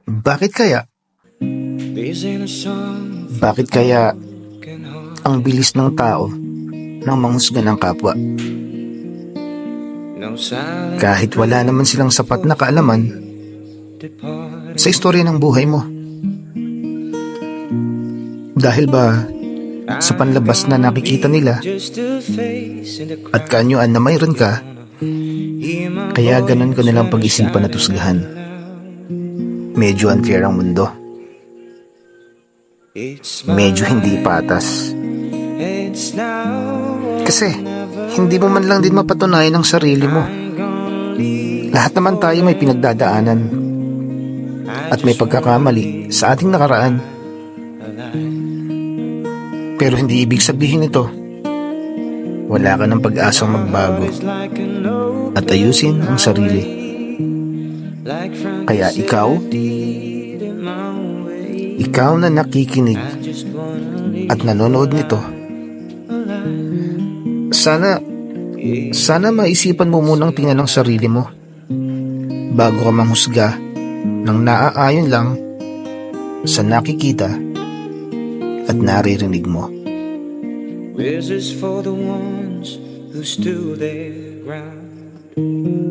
Bakit kaya? Bakit kaya ang bilis ng tao nang manghusga ng kapwa? Kahit wala naman silang sapat na kaalaman sa istorya ng buhay mo. Dahil ba sa panlabas na nakikita nila at kaanyuan na mayroon ka, kaya ganun ko nilang pag-isipan at husgahan. Medyo unfair ang mundo. Medyo hindi patas. Kasi hindi mo man lang din mapatunayan ang sarili mo. Lahat naman tayo may pinagdadaanan at may pagkakamali sa ating nakaraan. Pero hindi ibig sabihin ito wala ka ng pag-asang magbago at ayusin ang sarili. Kaya ikaw na nakikinig at nanonood nito, sana maisipan mo munang tingnan ang sarili mo bago ka manghusga ng naaayon lang sa nakikita at naririnig mo. This is for the ones who stood their ground.